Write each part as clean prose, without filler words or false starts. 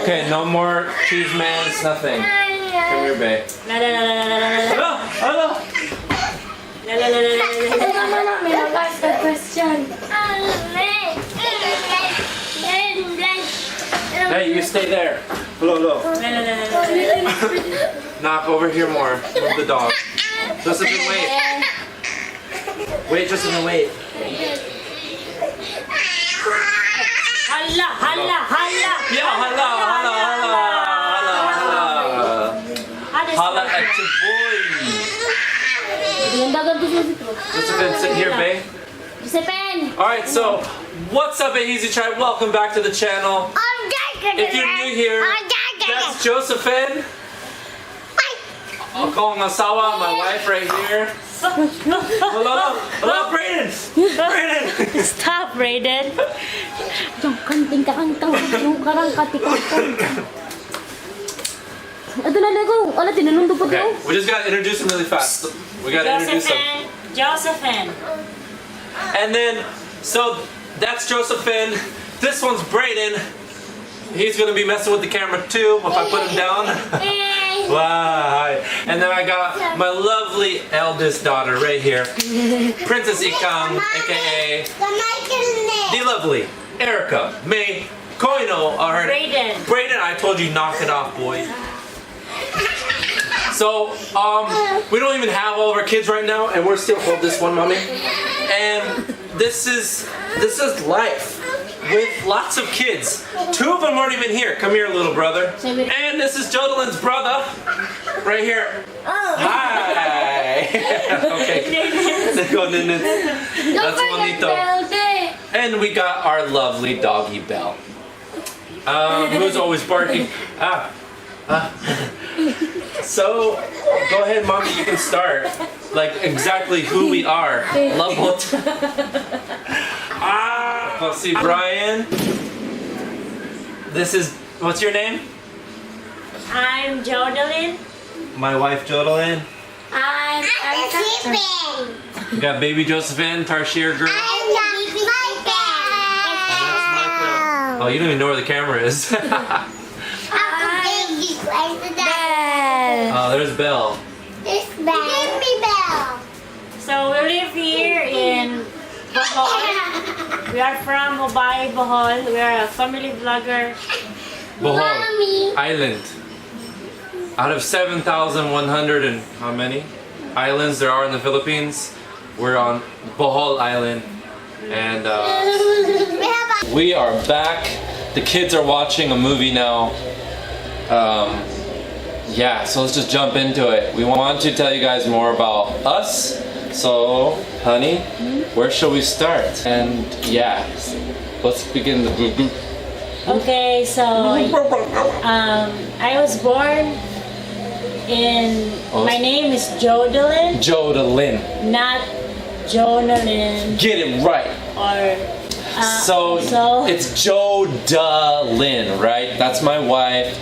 Okay, no more cheese mans, nothing. Come here, babe. Hello. Hey, you stay there. Hello. Knock over here more. Move the dog. Josephyn, wait. Wait, Josephyn, wait. Hala. Yeah, hala. Hala at your boy. Josephyn, sit here, babe. Josephyn. Alright, so what's up, Easy Tribe? Welcome back to the channel. If you're new here, that's Josephyn. Ako ang asawa, my wife right here. Hello, Braeden. Stop, Braeden. Okay, we just gotta introduce him really fast. We gotta introduce him. Josephyn. And then, so that's Josephyn. This one's Braeden. He's gonna be messing with the camera too if I put him down. Wow. And then I got my lovely eldest daughter right here, Princess Ikang, aka the lovely Erica May Koino. Braeden, I told you, knock it off, boy. So, we don't even have all of our kids right now, and we're still hold this one, mommy. And this is life with lots of kids. 2 of them aren't even here. Come here, little brother. And this is Jodalyn's brother, right here. Hi. Okay. That's Juanito. And we got our lovely doggy Belle, who's always barking. So, go ahead, mommy. You can start. Like exactly who we are. Love what? Let's see, Brian. This is, what's your name? I'm Jodalyn. My wife, Jodalyn. I'm Josephyn. We got baby Josephyn, Tarshir girl. I'm Michael. And that's Michael. Oh, you don't even know where the camera is. Oh, there's Belle. This Belle. Give me Belle. So we live here in Bohol. We are from Ubay, Bohol. We are a family vlogger. Bohol Mommy. Island. Out of 7,100 and how many islands there are in the Philippines, we're on Bohol Island. And we are back. The kids are watching a movie now. Yeah, so let's just jump into it. We want to tell you guys more about us. So, honey, where shall we start? And yeah, let's begin the group. Okay, so I was born in. My name is Jodalyn. Jodalyn. Not Jodalyn. Get it right. Or. So it's Jodalyn, right? That's my wife.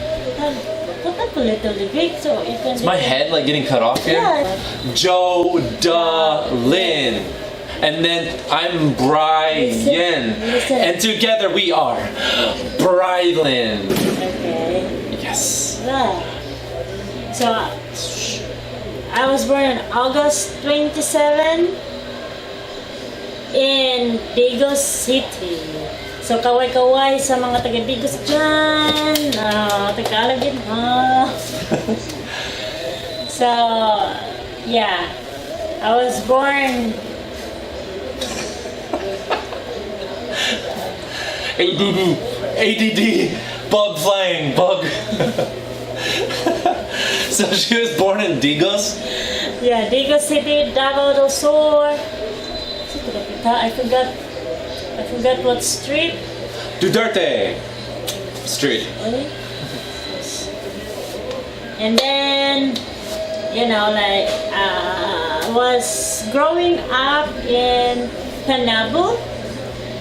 Put up a little bit so you can. Is my head like getting cut off here? Yeah. Jodalyn. And then I'm Brian. Listen. And together we are Braeden. Okay. Yes. Yeah. So I was born on August 27 in Digos City. So kaway-kaway sa mga taga-Digos dyan. Tagalog din, ha? So, yeah. I was born... ADD. Bug flying. Bug. So she was born in Digos? Yeah, Digos City, Davao del Sur. I forgot what street. Duterte Street. And then, you know, like, was growing up in Panabo.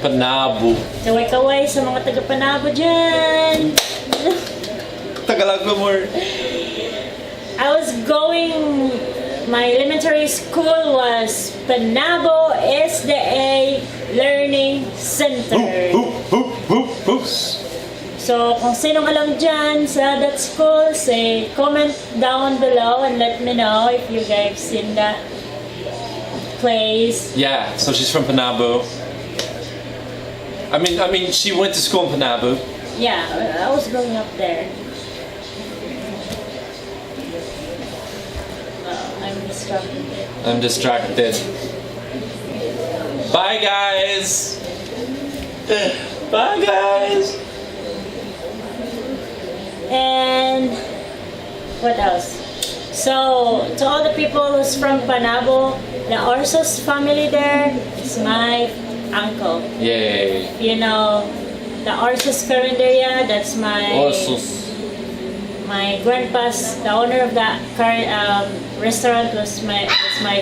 Panabo. Kaway-kaway sa mga taga-Panabo dyan. Tagalog more. I was going, my elementary school was Panabo SDA Learning Center. Oops. So, kung sinong alam dyan sa that school, say, comment down below and let me know if you guys seen that place. Yeah, so she's from Panabu. I mean, she went to school in Panabu. Yeah, I was growing up there. I'm distracted. I'm distracted. Bye, guys. Bye, guys. And what else? So, to all the people who's from Panabo, the Orsos family there is my uncle. Yay. You know, the Orsos Carinderia, that's my grandpa's, the owner of that restaurant was my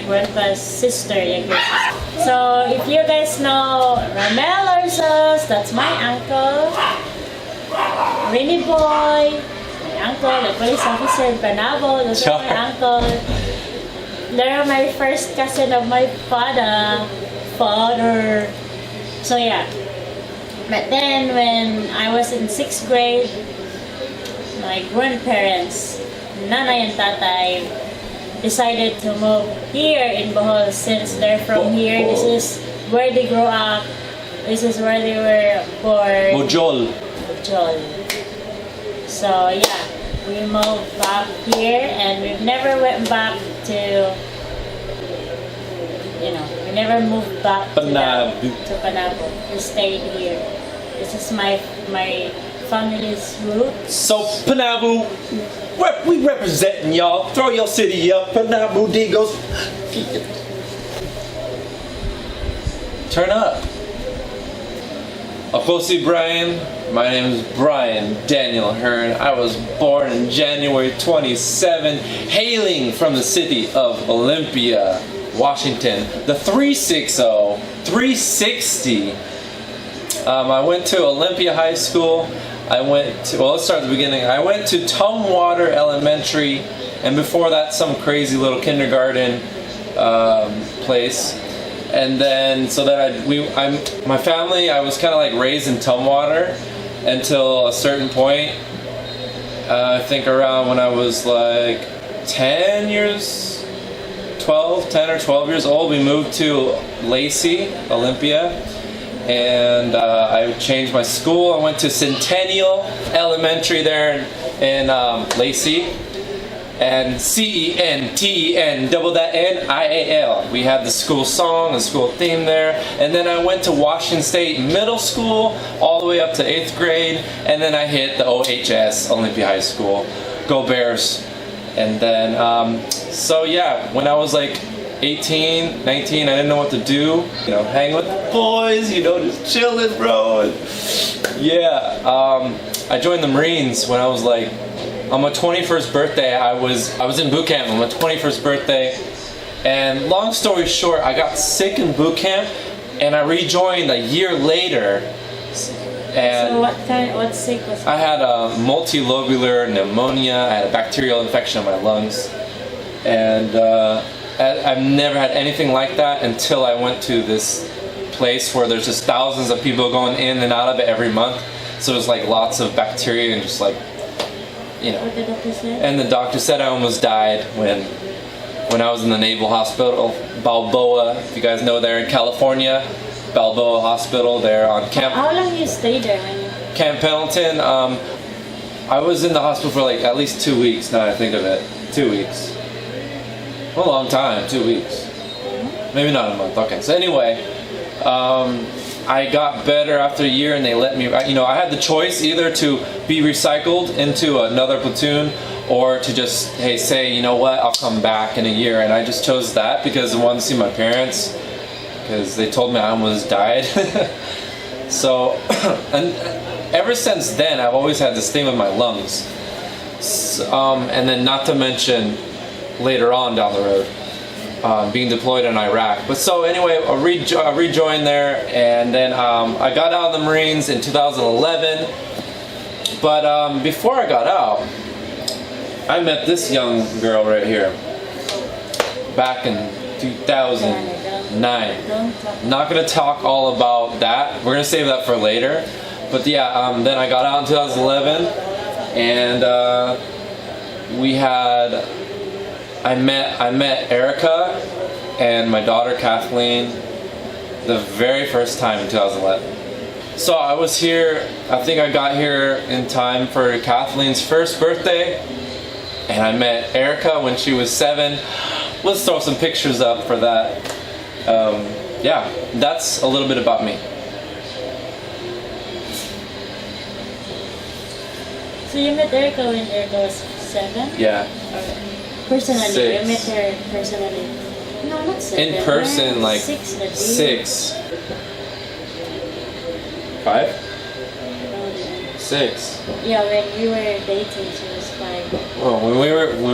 grandpa's sister. I guess. So, if you guys know Ramel Orsos, that's my uncle. Rainy Boy, my uncle, the police officer in Panabo, those are my uncle. They're my first cousin of my father. So yeah. But then when I was in 6th grade, my grandparents, nanay and tatay, decided to move here in Bohol since they're from here. This is where they grew up. This is where they were born. Bohol. So yeah, we moved back here and we've never went back to, we never moved back to Panabo. We stayed here. This is my family's roots. So Panabo, we representing y'all. Throw your city up, Panabo Digos. Turn up. Afosi Brian. My name is Brian Daniel Ahern. I was born in January 27, hailing from the city of Olympia, Washington. The 360. I went to Olympia High School. Let's start at the beginning. I went to Tumwater Elementary, and before that, some crazy little kindergarten place. And then, my family, I was kind of like raised in Tumwater until a certain point. I think around when I was like 10 or 12 years old, we moved to Lacey, Olympia. And I changed my school. I went to Centennial Elementary there in Lacey. And CENTEN-NIAL. We had the school song, the school theme there. And then I went to Washington State Middle School all the way up to 8th grade. And then I hit the OHS, Olympia High School. Go Bears. And then, when I was like 18, 19, I didn't know what to do. Hang with the boys, just chilling, bro. And I joined the Marines when I was like, on my 21st birthday. I was in boot camp on my 21st birthday, and long story short, I got sick in boot camp, and I rejoined a year later. And so what sick was it? I had a multilobular pneumonia. I had a bacterial infection in my lungs, and I've never had anything like that until I went to this place where there's just thousands of people going in and out of it every month. So there's like lots of bacteria and just like. What did the doctor say? And the doctor said I almost died when I was in the Naval Hospital, Balboa, if you guys know, there in California, Balboa Hospital there on Camp. How long you stayed there? Camp Pendleton. I was in the hospital for like at least 2 weeks. Now I think of it, 2 weeks. A long time, 2 weeks. Maybe not a month. Okay. So anyway. I got better after a year, and they let me, I had the choice either to be recycled into another platoon or to just, say, you know what, I'll come back in a year. And I just chose that because I wanted to see my parents, because they told me I almost died. So, and ever since then, I've always had this thing with my lungs. And then not to mention later on down the road, being deployed in Iraq. But so anyway, I rejoined there, and then I got out of the Marines in 2011. But before I got out, I met this young girl right here back in 2009. Not going to talk all about that. We're going to save that for later. But yeah, then I got out in 2011, and I met Erica and my daughter Kathleen the very first time in 2011. So I was here, I think I got here in time for Kathleen's first birthday, and I met Erica when she was 7. Let's throw some pictures up for that. Yeah, that's a little bit about me. So you met Erica when Erica was 7? Yeah. Or personally, 6. you met her personally? No, not 7. In person, like 6. 6. 5? 6. Yeah, when we were dating, she was 5. Well, when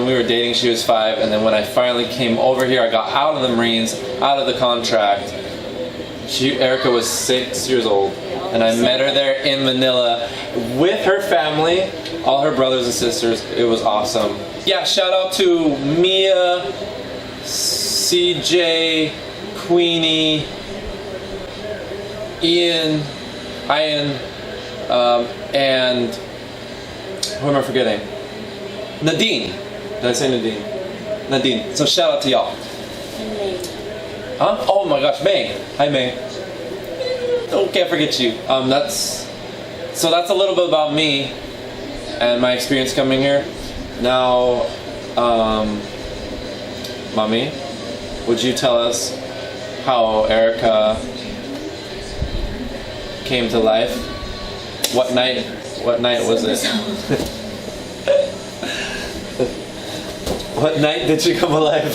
we were dating, she was 5, and then when I finally came over here, I got out of the Marines, out of the contract. Erica was 6 years old, and I met her there in Manila with her family, all her brothers and sisters. It was awesome. Yeah, shout out to Mia, CJ, Queenie, Ian, and who am I forgetting? Nadine. Did I say Nadine? Nadine. So shout out to y'all. And May. Huh? Oh my gosh, May. Hi, May. Oh, can't forget you. That's a little bit about me and my experience coming here. Now, Mommy, would you tell us how Erica came to life? What night was it? What night did she come alive?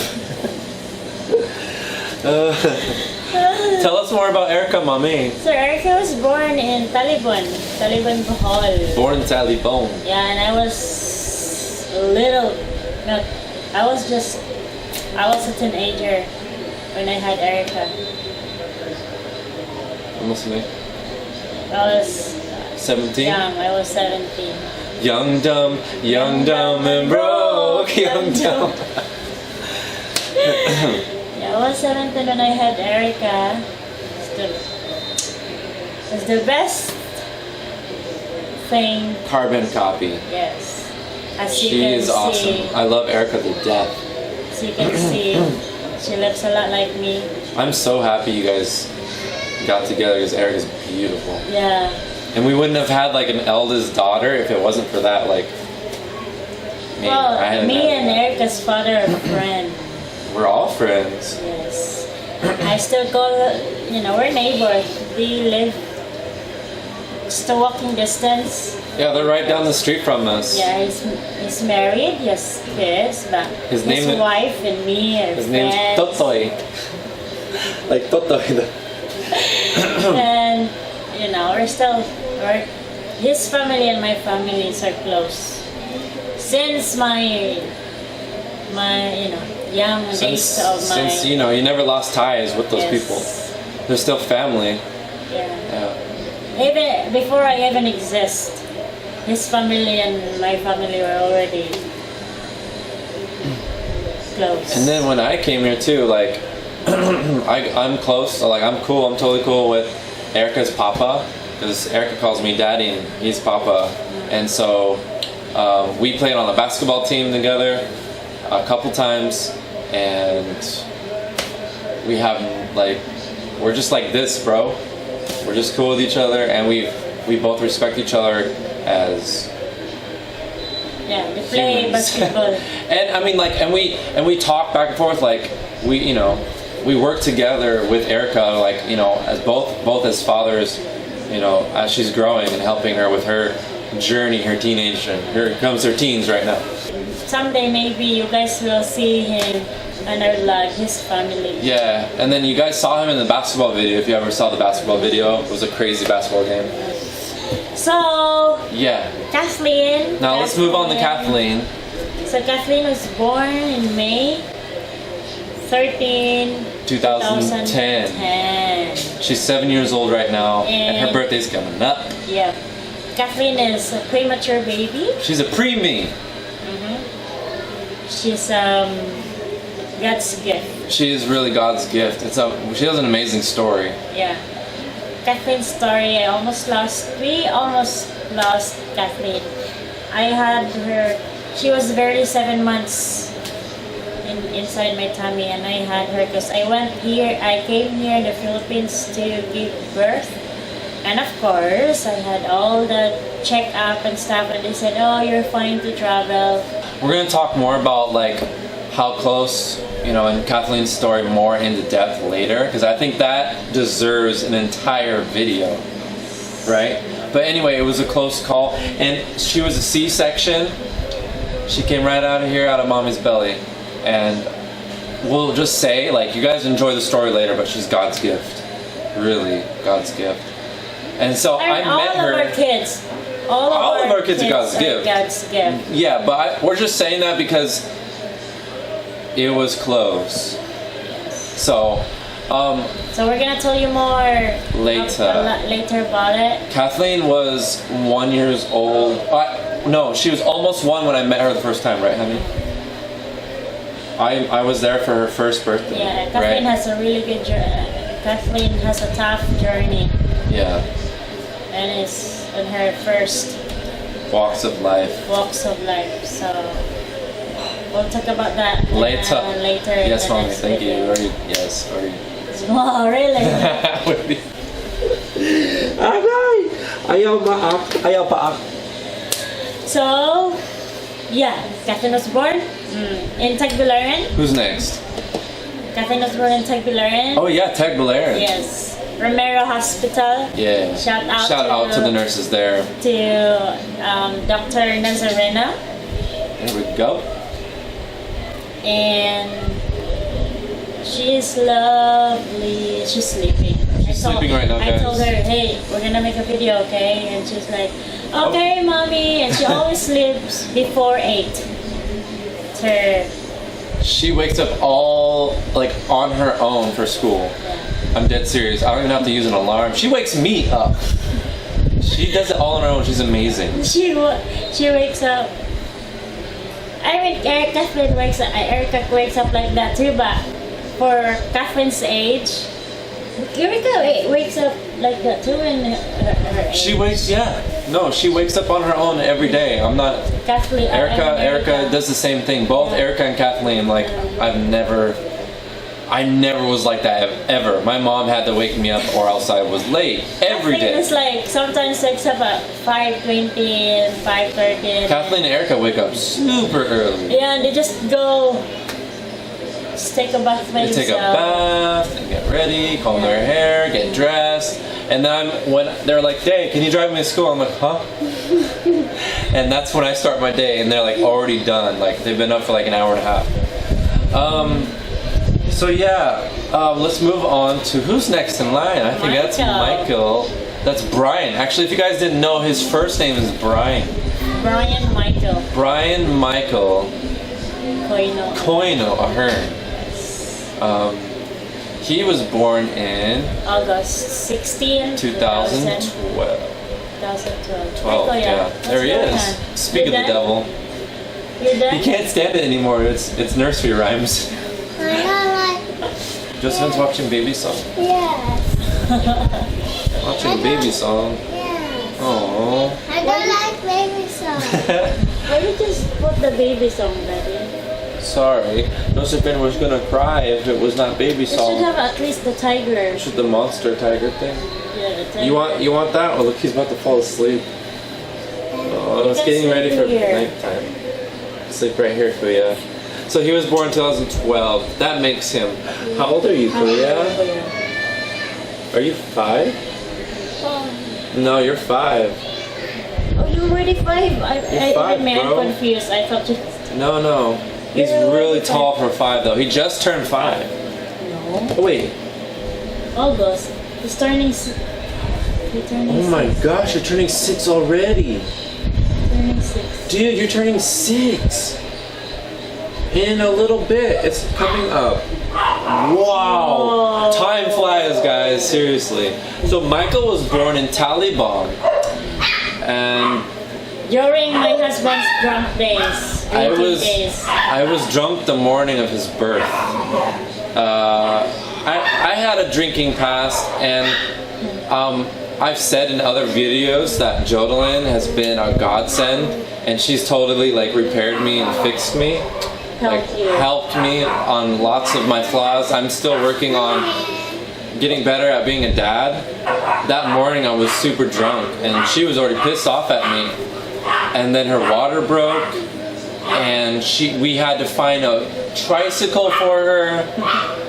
Tell us more about Erica, Mommy. So Erica was born in Tapon, Bohol. Born in Tapon. Yeah, and I was little. No, I was a teenager when I had Erica. I'm listening. I was 17? young. I was 17. Young, dumb, and broke. Young, dumb. Yeah, I was 17 when I had Erica. It's the best thing. Carbon copy. Yes. As you She can is see, awesome. I love Erica to death. as you can see, she looks a lot like me. I'm so happy you guys got together because Erica's beautiful. Yeah. And we wouldn't have had like an eldest daughter if it wasn't for that. Like, man, Well, me and Erica's father are friends. we're all friends. Yes. I still call her, we're neighbors. We live just a walking distance. Yeah, they're right down the street from us. Yeah, he's married, he has kids, but His name is- wife and me are His name's friends. Totoy. Like Totoy. And, his family and my families are close. Since my young days of my... Since you never lost ties with those Yes. people. They're still family. Yeah. Yeah. Even before I even exist, his family and my family were already close. And then when I came here too, like I'm close. Like I'm cool. I'm totally cool with Erica's papa because Erica calls me daddy and he's papa. And so we played on a basketball team together a couple times, and we have we're just like this, bro. We're just cool with each other, and we both respect each other as Yeah, they play humans. basketball. And I mean, and we talk back and forth, we work together with Erica, as both as fathers, as she's growing and helping her with her journey, her teenage, and here comes her teens right now. Someday maybe you guys will see him and our vlog, his family. Yeah, and then you guys saw him in the basketball video. If you ever saw the basketball video, it was a crazy basketball game. So, Yeah. Kathleen. Now let's move on to Kathleen. So Kathleen was born in May 13, 2010. She's 7 years old right now, and her And- birthday's coming up. Yeah. Kathleen is a premature baby. She's a preemie. She's God's gift. She is really God's gift. She has an amazing story. Yeah. Kathleen's story, we almost lost Kathleen. I had her, she was barely 7 months inside my tummy, and I had her because I came here in the Philippines to give birth. And of course, I had all the check-up and stuff, and they said, oh, you're fine to travel. We're gonna talk more about like how close, you know, and Kathleen's story more into depth later, because I think that deserves an entire video, right? But anyway, it was a close call, and she was a C-section. She came right out of here, out of mommy's belly, and we'll just say, like, you guys enjoy the story later, but she's God's gift, really God's gift. And so And I met her. All of our kids. All of our kids are God's gift. God's gift. Yeah, but we're just saying that because it was close. So, So we're gonna tell you more later about it. Kathleen was 1 year old. No, she was almost 1 when I met her the first time, right, honey? I was there for her first birthday. Yeah, Kathleen has a really good journey. Kathleen has a tough journey. Yeah. And it's in her first walks of life. So we'll talk about that later. Yes, mommy. Thank you. Yes. Oh, really? Ayaw pa. So, yeah, Kathleen was born in Tagbilaran. Who's next? Kathleen was born in Tagbilaran. Oh yeah, Tagbilaran. Yes. Romero Hospital. Yeah. Shout out to the nurses there. To Dr. Nazarena. There we go. And she's lovely. She's sleeping. She's sleeping right now, guys. I told her, hey, we're gonna make a video, okay? And she's like, okay, mommy. And she always sleeps before 8. She wakes up all like on her own for school. I'm dead serious. I don't even have to use an alarm. She wakes me up. She does it all on her own. She's amazing. She wakes up. I mean, Erica wakes up like that too, but for Kathleen's age, Erica wakes up like that too in her age. She wakes up on her own every day. I'm not. Kathleen. Erica does the same thing. Both Erica and Kathleen. Like I never was like that ever. My mom had to wake me up or else I was late every day. It's like sometimes wakes up at 5:20 and 5:30. Kathleen and Erica wake up super early. Yeah, and they just go take a bath by They take a bath and get ready, comb their hair, get dressed, and then when they're like, "Hey, can you drive me to school?" I'm like, "Huh?" And that's when I start my day, and they're like already done. Like they've been up for like an hour and a half. So yeah, let's move on to who's next in line. I think that's Michael. That's Brian. Actually, if you guys didn't know, his first name is Brian. Brian Michael. Brian Michael. Koino Ahern. He was born in August 16, 2012. 2012. Yeah. There he is. Speak of the devil. You're done? He can't stand it anymore. It's nursery rhymes. Josephyn's watching baby song. Yes. Watching baby song. Yes. Aww. I don't like baby songs. Why did you just put the baby song, Daddy? Sorry. Josephyn was gonna cry if it was not baby You should song. have at least the tiger. Should the monster tiger thing? Yeah, the tiger. You want that? Oh look, he's about to fall asleep. Oh, it's getting ready for nighttime. Sleep right here, Kuya. So he was born in 2012. That makes him. How old are you, Kuya? Are you 5? No, you're 5. Oh, you're already 5. You're 5, I'm bro. confused. I thought you. No. He's You're really already tall for 5 though. He just turned 5. No. Oh, wait. August. He's turning. Oh my gosh, you're turning 6 already. Turning 6. Dude, you're turning 6. In a little bit. It's coming up. Wow. Oh. Time flies, guys. Seriously. So Michael was born in Taliban. And During my husband's drunk days. I Days. was drunk the morning of his birth. I had a drinking past, and I've said in other videos that Jodalyn has been a godsend, and she's totally like repaired me and fixed me. Helped me on lots of my flaws. I'm still working on getting better at being a dad. That morning I was super drunk and she was already pissed off at me, and then her water broke and we had to find a tricycle for her,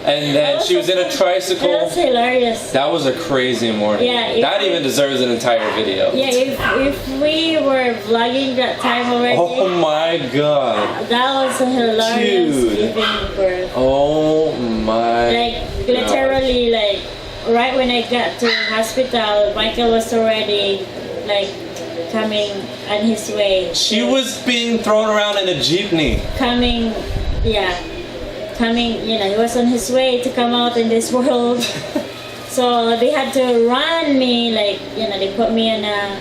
and then she was in a tricycle. That's hilarious. That was a crazy morning. Yeah, that even deserves an entire video. Yeah, if we were vlogging that time already. Oh my god. That was a hilarious Dude. giving birth. Oh my Like literally like right when I got to hospital, Michael was already like coming on his way. She was being thrown around in a jeepney. Coming, you know, he was on his way to come out in this world. So they had to run me, like, you know, they put me in a,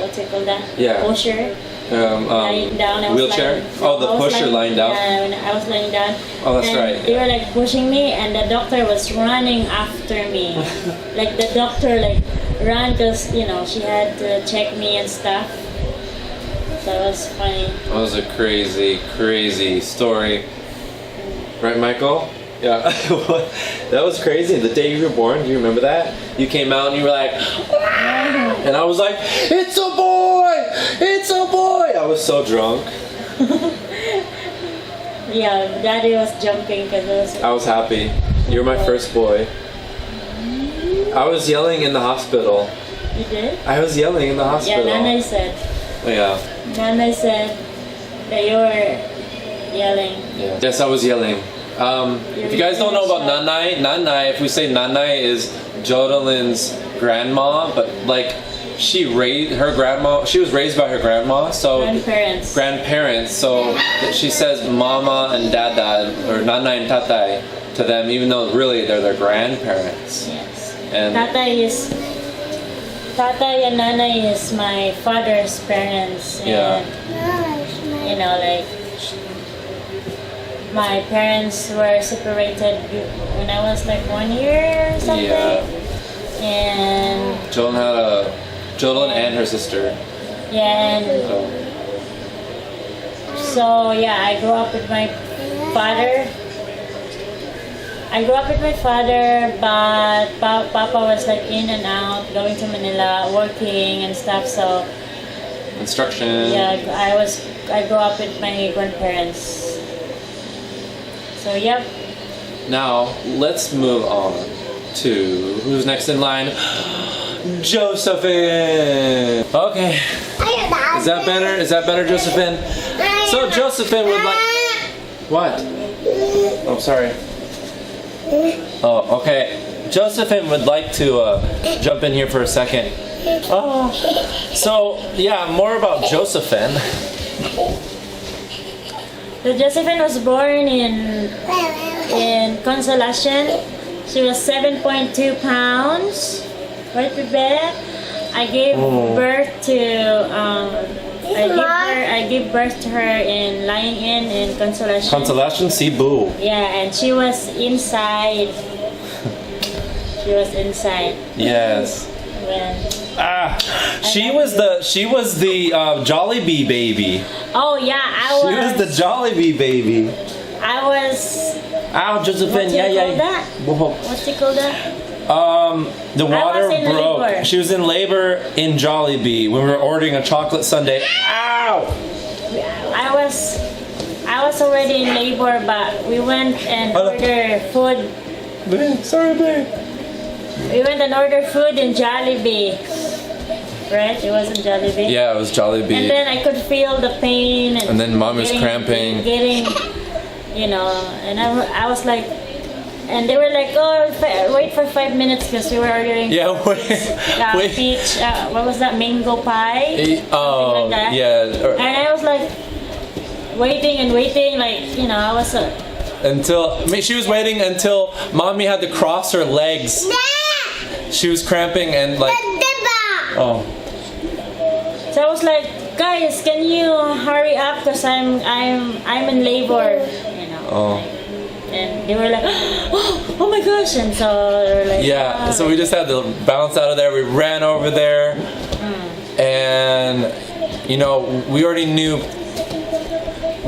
what's it called that? Yeah. Pusher. Lying down. I was wheelchair? The pusher lying down? Yeah, when I was lying down. Oh, that's and right. They were like pushing me, and the doctor was running after me. Like the doctor like ran because, you know, she had to check me and stuff. So it was funny. That was a crazy, crazy story. Right, Michael? Yeah. That was crazy. The day you were born, do you remember that? You came out and you were like, "Ah!" And I was like, "It's a boy! It's a boy!" I was so drunk. Yeah, Daddy was jumping because I was happy. You were my first boy. I was yelling in the hospital. You did? I was yelling in the hospital. Yeah, Nanay said. Yeah. Nanay said that you were yelling. Yeah. Yes, I was yelling. If you guys don't know about Nanay, if we say Nanay is Jodalyn's grandma, but like she was raised by her grandma, so grandparents, so she says mama and dada or Nanay and tatay to them, even though really they're their grandparents. Yes. And Tatay and Nanay is my father's parents, and you know, like my parents were separated when I was like 1 year or something. Yeah. And Jodalyn and her sister. Yeah, and so yeah, I grew up with my father. But Papa was like in and out, going to Manila, working and stuff. So Instruction. yeah, I grew up with my grandparents. So yep. Now let's move on to who's next in line. Josephyn. Okay. Is that better, Josephyn? So Josephyn would like. What? Oh, sorry. Oh, okay. Josephyn would like to jump in here for a second. Oh. So yeah, more about Josephyn. So Josephyn was born in Consolacion. She was 7.2 pounds. Right, Ubay? I gave birth to I gave birth to her in Lying in Consolacion. Consolacion, Cebu. Yeah, and she was inside. Yes. When she was the Jollibee baby. Oh yeah, She was the Jollibee baby. I was. Ow, Josephyn, What's it called that? The water broke. Labor. She was in labor in Jollibee when we were ordering a chocolate sundae. Ow! I was already in labor, but we went and ordered food. Sorry, babe. We went and ordered food in Jollibee. Right? It wasn't Jollibee. Yeah, it was Jollibee. And then I could feel the pain. And then Mom was cramping. Getting, you know, and I was like, and they were like, oh, wait for 5 minutes because we were ordering. Yeah, wait. Peach, what was that? Mango pie? Oh, like that. yeah. And I was like, waiting, like, you know, I was she was waiting until Mommy had to cross her legs. She was cramping and like. Oh. So I was like, guys, can you hurry up because I'm in labor, you know. Oh. and they were like, oh my gosh, and so they were like, Yeah, so we just had to bounce out of there. We ran over there, and you know, we already knew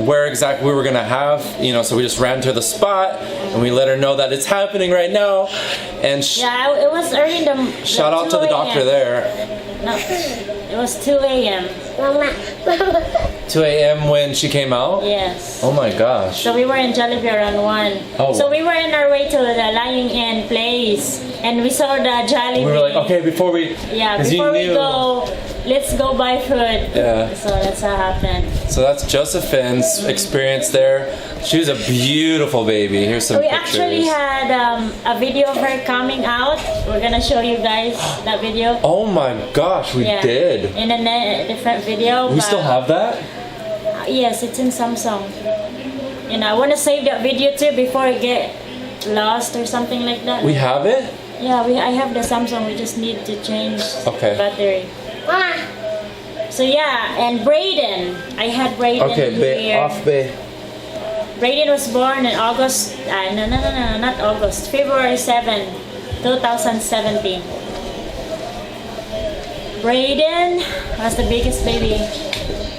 where exactly we were gonna have, you know, so we just ran to the spot and we let her know that it's happening right now. And yeah, it was early in the shout out to the doctor there. No, it was 2 a.m. 2 a.m. when she came out? Yes. Oh my gosh. So we were in Jollibee around 1. Oh. So we were on our way to the lying in place, and we saw the Jollibee. We were like, okay, before we... Yeah, 'cause before you we knew. go, let's go buy food. Yeah. So that's how happened. So that's Josephyn's experience there. She was a beautiful baby. Here's some We pictures. actually had a video of her coming out. We're gonna show you guys that video. Oh my gosh, we Yeah. did. In a different video. We but- still have that? Yes, it's in Samsung. You know, I want to save that video too before it get lost or something like that. We have it? Yeah, I have the Samsung. We just need to change Okay. the battery. So yeah, and Braeden. I had Braeden here. Bay. Braeden was born in August. No, not August. February 7, 2017. Braeden was the biggest baby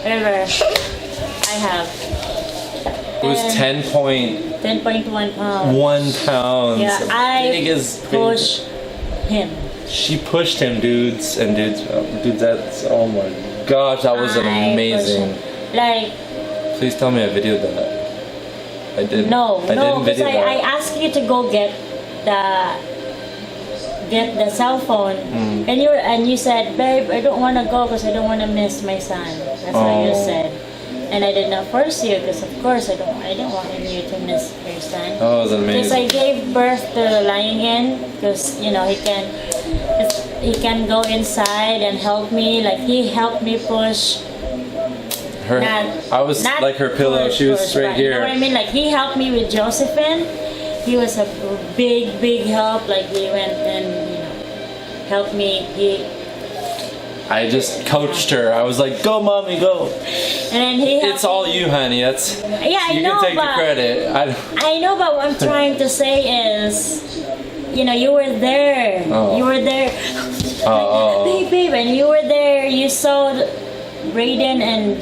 ever I have. It was And 10.1 pounds. pounds. Yeah, I Biggest baby. push him. She pushed him, dudes and dudes. Dudes, that's, oh my gosh, that was I push amazing. him. Like, Please tell me I videoed that. I didn't. no, I didn't because video that. I asked you to go get the cell phone, and you said, babe, I don't want to go because I don't want to miss my son. That's what you Oh. said, and I did not force you because of course I didn't want you to miss your son. Oh, it was Because I amazing. gave birth to lying in, because you know he can go inside and help me. Like he helped me push. Her, I was not like her pillow. push, She was push, straight right. You know here. what I mean? Like he helped me with Josephyn. He was a big help. Like he went and helped me. I just coached her. I was like, "Go, mommy, go." And then he helped It's all you, honey. That's Yeah, I you know, can take the but credit. I know, but what I'm trying to say is, you were there. Oh. You were there. Oh. Babe, and you were there. You saw Braeden and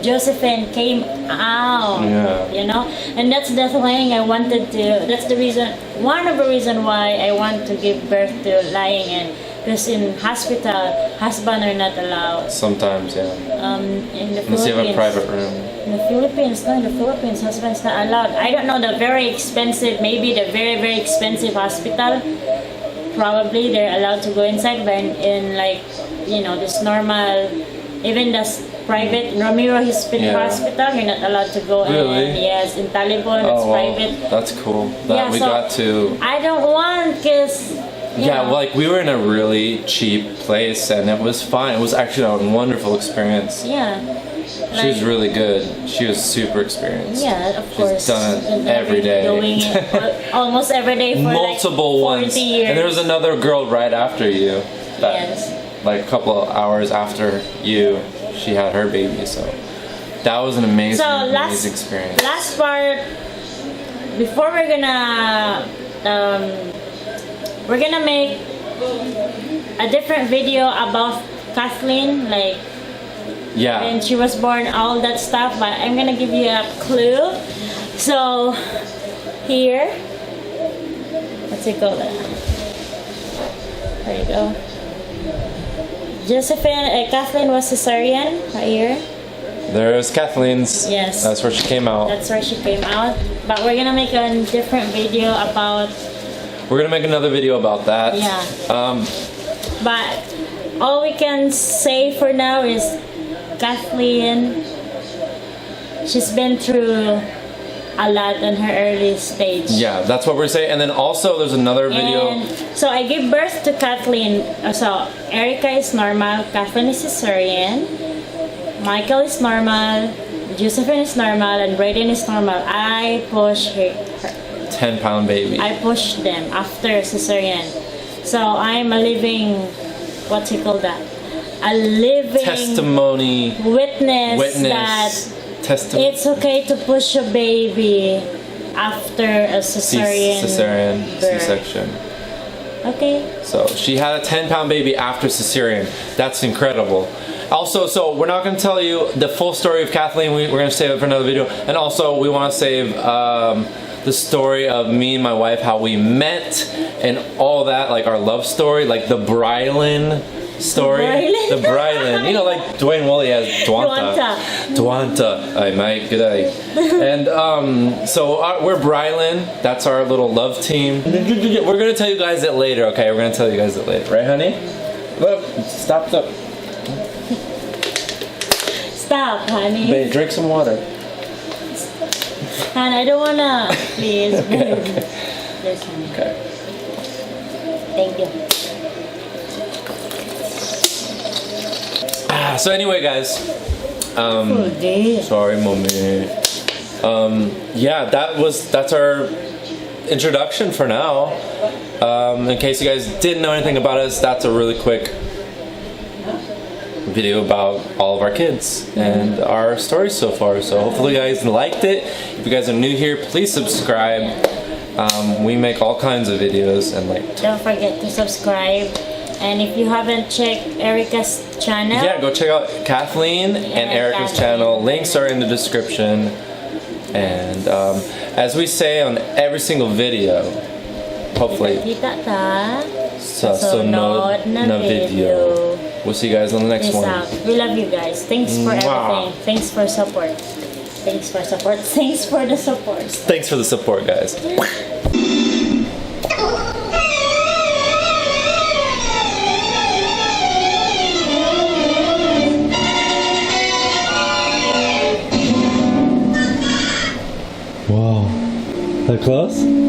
Josephyn came out. Yeah. And that's the thing I wanted to. That's the reason. One of the reason why I want to give birth to lying in. Because in hospital, husbands are not allowed. Sometimes, yeah. In the Unless you have a Philippines. private room. In the Philippines, no, in the Philippines, husbands not allowed. I don't know, the very expensive, maybe the very, very expensive hospital, probably they're allowed to go inside, but in like, this normal, even the private Ramiro Hospital, you're not allowed to go in. Really? Yes, in Talibon, it's wow. private. That's cool. That Yeah, we so got to. I don't want, because, Yeah, like we were in a really cheap place and it was fine. It was actually a wonderful experience. yeah. She was really good. She was super experienced. Yeah, of course. She's done it And every day. Doing it almost every day for Multiple like 40 ones. years. And there was another girl right after you. That, Yes. Like a couple of hours after you, she had her baby. So that was an amazing, amazing experience. Last part, before we're gonna make a different video about Kathleen, like Yeah. when she was born, all that stuff, but I'm gonna give you a clue. So here, what's it called? There you go. Kathleen was cesarean right here. There's Kathleen's. Yes. That's where she came out. That's where she came out. But we're gonna make a different video about. We're gonna make another video about that. Yeah. Um, But all we can say for now is Kathleen, she's been through a lot in her early stage. yeah, that's what we're saying. And then also there's another video. And so I gave birth to Kathleen. So Erica is normal, Kathleen is cesarean, Michael is normal, Josephyn is normal, and Braeden is normal. I push her. 10-pound baby. I pushed them after cesarean. So I'm a living, what's it called that? A living Testimony. witness that Testimony. it's okay to push a baby after a cesarean birth. C-section. Okay. So she had a 10-pound baby after cesarean. That's incredible. Also, so we're not going to tell you the full story of Kathleen. We're going to save it for another video. And also, we want to save the story of me and my wife, how we met, and all that, like our love story, like the Braeden story. The Braeden. You know, like Dwayne Woolley has Dwanta. Dwanta. Aye, mate. Good day. And so we're Braeden. That's our little love team. We're going to tell you guys it later, okay? We're going to tell you guys it later. Right, honey? Look, stop the... Stop, honey. Babe, drink some water. Hon, I don't wanna. Please, Okay, babe. okay. Yes, honey. Okay. Thank you. So anyway, guys. Full day. Sorry, mommy. Yeah, that's our introduction for now. In case you guys didn't know anything about us, that's a really quick video about all of our kids and our stories so far. So hopefully you guys liked it. If you guys are new here, please subscribe. We make all kinds of videos and like... Don't forget to subscribe. And if you haven't checked Erica's channel... Yeah, go check out Kathleen and Erica's channel. Links are in the description. And as we say on every single video, hopefully... Sa sunod na video. We'll see you guys on the next one. Out. We love you guys. Thanks for everything. Thanks for support. Thanks for support. Thanks for the support. Thanks for the support, guys. Wow. That close?